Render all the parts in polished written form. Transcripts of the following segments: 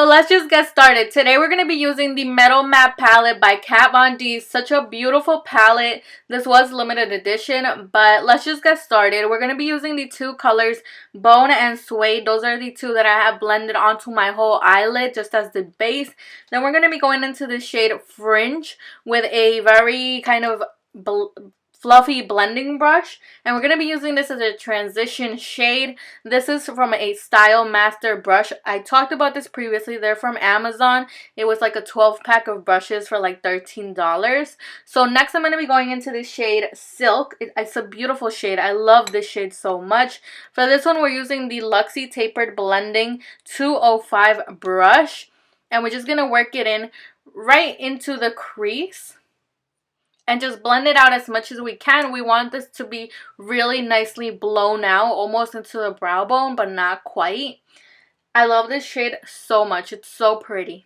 So let's just get started. Today we're going to be using the Metal Matte palette by Kat Von D. Such a beautiful palette. This was limited edition, but let's just get started. We're going to be using the two colors, Bone and Suede. Those are the two that I have blended onto my whole eyelid just as the base. Then we're going to be going into the shade Fringe with a very kind of fluffy blending brush, and we're going to be using this as a transition shade. This is from a Style Master brush. I talked about this previously. They're from Amazon. It was like a 12-pack of brushes for like $13. So next I'm going to be going into the shade Silk. It's a beautiful shade. I love this shade so much. For this one we're using the Luxie Tapered Blending 205 brush, and we're just going to work it in right into the crease and just blend it out as much as we can. We want this to be really nicely blown out, almost into the brow bone, but not quite. I love this shade so much. It's so pretty.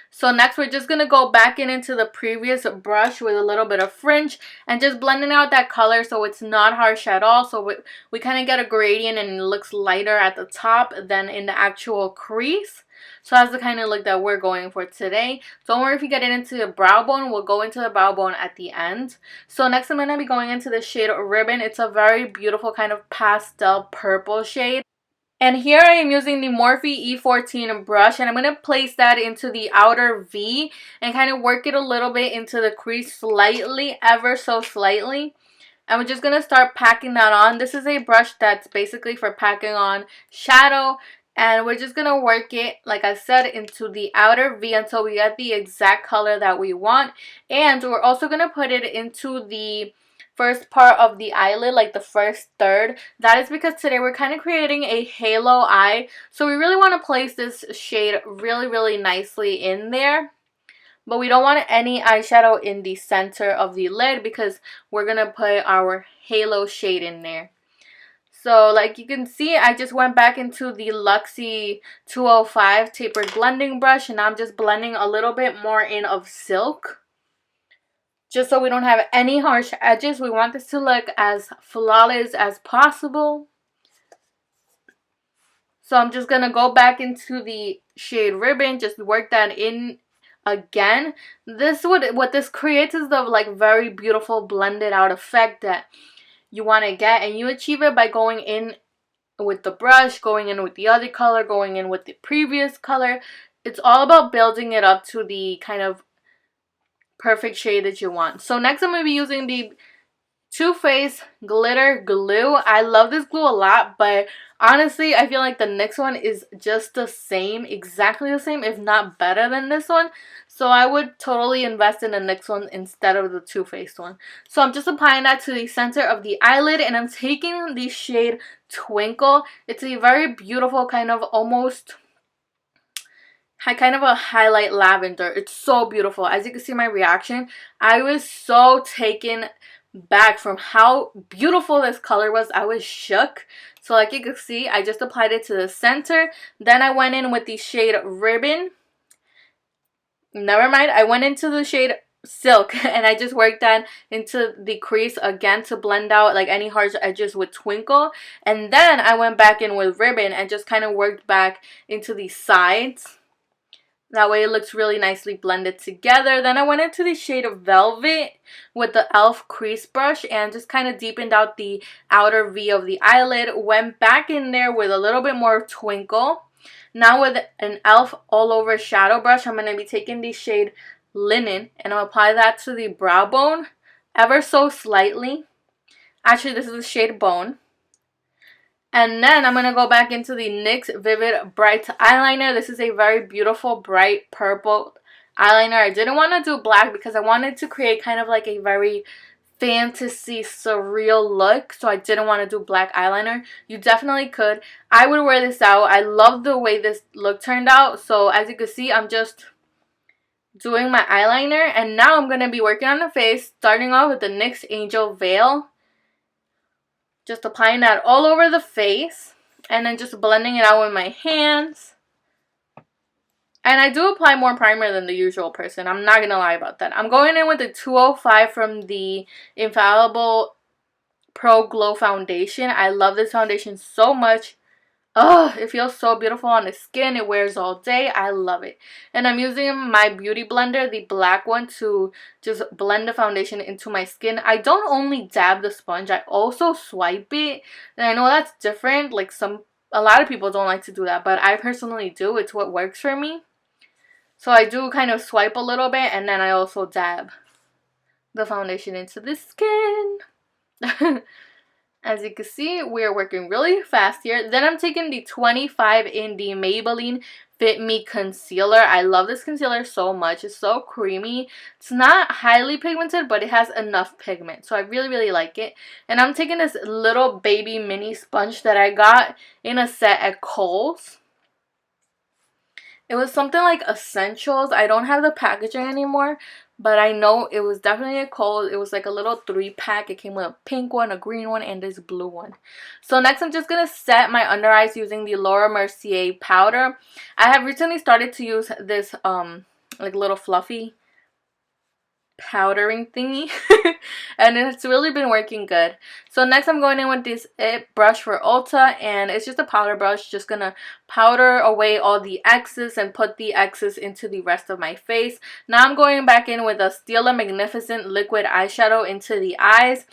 So next we're just going to go back into the previous brush with a little bit of Fringe and just blending out that color so it's not harsh at all. So we kind of get a gradient and it looks lighter at the top than in the actual crease. So that's the kind of look that we're going for today. Don't worry if you get it into the brow bone. We'll go into the brow bone at the end. So next I'm going to be going into the shade Ribbon. It's a very beautiful kind of pastel purple shade. And here I am using the Morphe E14 brush, and I'm going to place that into the outer V and kind of work it a little bit into the crease slightly, ever so slightly. And we're just going to start packing that on. This is a brush that's basically for packing on shadow. And we're just going to work it, like I said, into the outer V until we get the exact color that we want. And we're also going to put it into the first part of the eyelid, like the first third. That is because today we're kind of creating a halo eye. So we really want to place this shade really nicely in there. But we don't want any eyeshadow in the center of the lid because we're going to put our halo shade in there. So like you can see, I just went back into the Luxie 205 tapered blending brush, and I'm just blending a little bit more in of Silk. Just so we don't have any harsh edges. We want this to look as flawless as possible. So I'm just going to go back into the shade Ribbon, just work that in again. What this creates is the like very beautiful blended out effect that you want to get, and you achieve it by going in with the brush, going in with the other color, going in with the previous color. It's all about building it up to the kind of perfect shade that you want. So next I'm going to be using the Too Faced Glitter Glue. I love this glue a lot, but honestly I feel like the next one is just the same, exactly the same, if not better than this one. So I would totally invest in the next one instead of the Too Faced one. So I'm just applying that to the center of the eyelid, and I'm taking the shade Twinkle. It's a very beautiful kind of almost kind of a highlight lavender. It's so beautiful. As you can see my reaction, I was so taken back from how beautiful this color was. I was shook. So like you can see, I just applied it to the center. Then I went in with the shade Ribbon. Never mind, I went into the shade Silk and I just worked that into the crease again to blend out like any harsh edges with Twinkle. And then I went back in with Ribbon and just kind of worked back into the sides. That way it looks really nicely blended together. Then I went into the shade of Velvet with the e.l.f. crease brush and just kind of deepened out the outer V of the eyelid. Went back in there with a little bit more Twinkle. Now with an e.l.f. all over shadow brush, I'm going to be taking the shade Linen and I'll apply that to the brow bone ever so slightly. Actually, this is the shade Bone. And then I'm going to go back into the NYX Vivid Bright Eyeliner. This is a very beautiful bright purple eyeliner. I didn't want to do black because I wanted to create kind of like a very fantasy surreal look, so I didn't want to do black eyeliner. You definitely could. I would wear this out. I love the way this look turned out. So as you can see, I'm just doing my eyeliner, and now I'm going to be working on the face, starting off with the NYX Angel Veil. Just applying that all over the face and then just blending it out with my hands. And I do apply more primer than the usual person. I'm not going to lie about that. I'm going in with the 205 from the Infallible Pro Glow Foundation. I love this foundation so much. Oh, it feels so beautiful on the skin. It wears all day. I love it. And I'm using my beauty blender, the black one, to just blend the foundation into my skin. I don't only dab the sponge, I also swipe it. And I know that's different. Like a lot of people don't like to do that, but I personally do. It's what works for me. So I do kind of swipe a little bit, and then I also dab the foundation into the skin. As you can see, we're working really fast here. Then I'm taking the 25 in the Maybelline Fit Me Concealer. I love this concealer so much. It's so creamy. It's not highly pigmented, but it has enough pigment. So I really, really like it. And I'm taking this little baby mini sponge that I got in a set at Kohl's. It was something like Essentials. I don't have the packaging anymore, but I know it was definitely a Kohl's. It was like a little 3-pack. It came with a pink one, a green one, and this blue one. So next I'm just going to set my under eyes using the Laura Mercier powder. I have recently started to use this like little fluffy powdering thingy and it's really been working good. So next I'm going in with this brush for Ulta, and it's just a powder brush. Just gonna powder away all the excess and put the excess into the rest of my face. Now I'm going back in with a Stila Magnificent liquid eyeshadow into the eyes.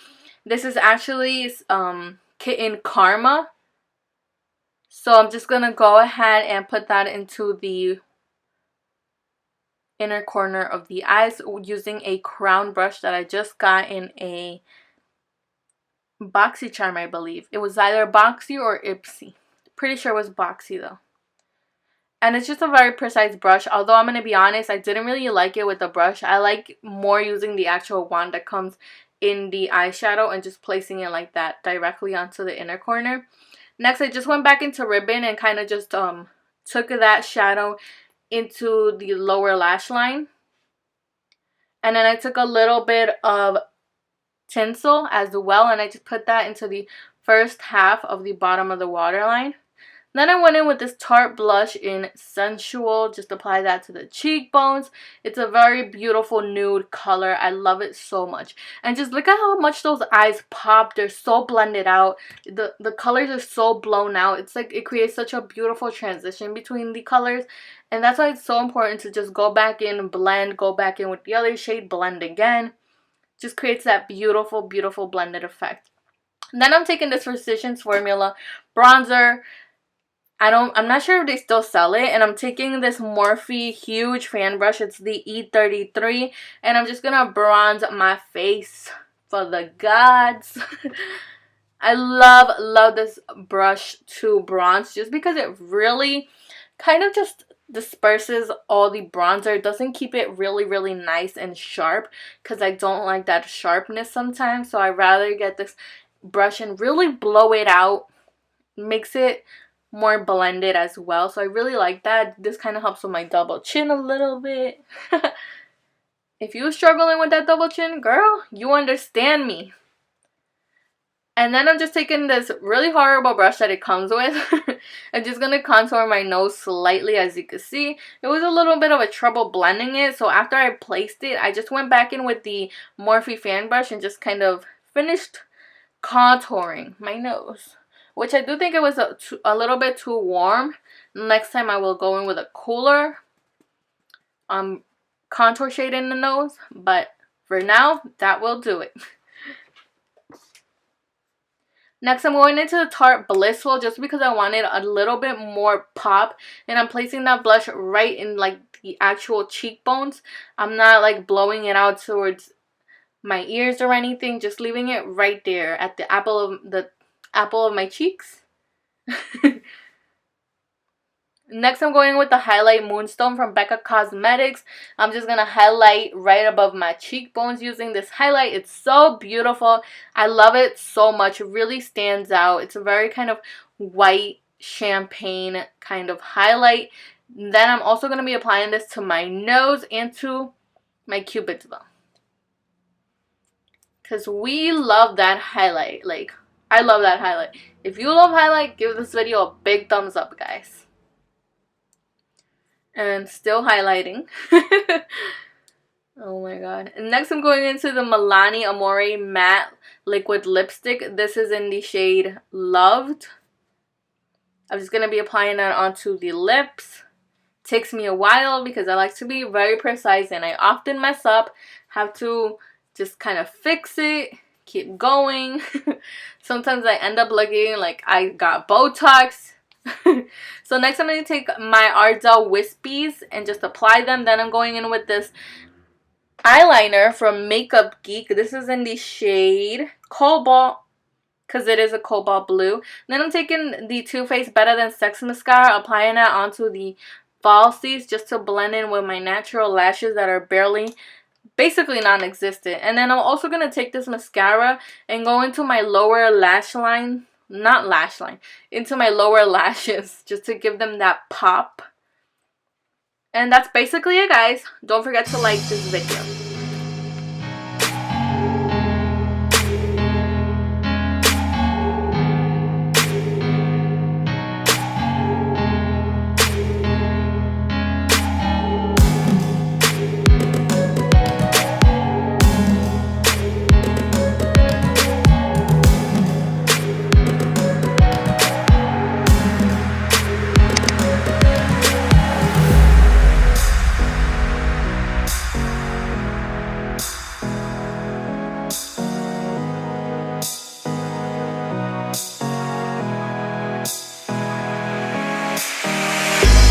This is actually Kitten Karma, so I'm just gonna go ahead and put that into the inner corner of the eyes using a crown brush that I just got in a BoxyCharm, I believe. It was either Boxy or Ipsy. Pretty sure it was Boxy though. And it's just a very precise brush. Although I'm going to be honest, I didn't really like it with the brush. I like more using the actual wand that comes in the eyeshadow and just placing it like that directly onto the inner corner. Next, I just went back into Ribbon and kind of just took that shadow into the lower lash line, and then I took a little bit of tinsel as well, and I just put that into the first half of the bottom of the waterline. Then I went in with this Tarte blush in Sensual. Just apply that to the cheekbones. It's a very beautiful nude color. I love it so much. And just look at how much those eyes pop. They're so blended out. The colors are so blown out. It's like it creates such a beautiful transition between the colors. And that's why it's so important to just go back in and blend. Go back in with the other shade. Blend again. Just creates that beautiful, beautiful blended effect. And then I'm taking this Physicians Formula bronzer. I'm not sure if they still sell it, and I'm taking this Morphe huge fan brush. It's the E33, and I'm just gonna bronze my face for the gods. I love this brush to bronze just because it really kind of just disperses all the bronzer. It doesn't keep it really nice and sharp because I don't like that sharpness sometimes, so I rather get this brush and really blow it out. Makes it more blended as well, so I really like that. This kind of helps with my double chin a little bit. If you're struggling with that double chin, girl, you understand me. And then I'm just taking this really horrible brush that it comes with. I'm just going to contour my nose slightly. As you can see, it was a little bit of a trouble blending it, so after I placed it, I just went back in with the Morphe fan brush and just kind of finished contouring my nose, which I do think it was a little bit too warm. Next time I will go in with a cooler contour shade in the nose, but for now, that will do it. Next, I'm going into the Tarte Blissful just because I wanted a little bit more pop, and I'm placing that blush right in like the actual cheekbones. I'm not like blowing it out towards my ears or anything, just leaving it right there at the apple of my cheeks. Next, I'm going with the Highlight Moonstone from Becca Cosmetics. I'm just going to highlight right above my cheekbones using this highlight. It's so beautiful. I love it so much. It really stands out. It's a very kind of white champagne kind of highlight. Then I'm also going to be applying this to my nose and to my cupid's bow, because we love that highlight. Like, I love that highlight. If you love highlight, give this video a big thumbs up, guys. And still highlighting. Oh my god. And next I'm going into the Milani Amore Matte Liquid Lipstick. This is in the shade Loved. I'm just going to be applying that onto the lips. Takes me a while because I like to be very precise and I often mess up. Have to just kind of fix it, keep going. Sometimes I end up looking like I got Botox. So next I'm going to take my Ardell Wispies and just apply them. Then I'm going in with this eyeliner from Makeup Geek. This is in the shade Cobalt, because it is a cobalt blue. Then I'm taking the Too Faced Better Than Sex mascara, applying that onto the falsies just to blend in with my natural lashes that are basically non-existent. And then I'm also going to take this mascara and go into my lower lash line, into my lower lashes just to give them that pop. And that's basically it, guys. Don't forget to like this video.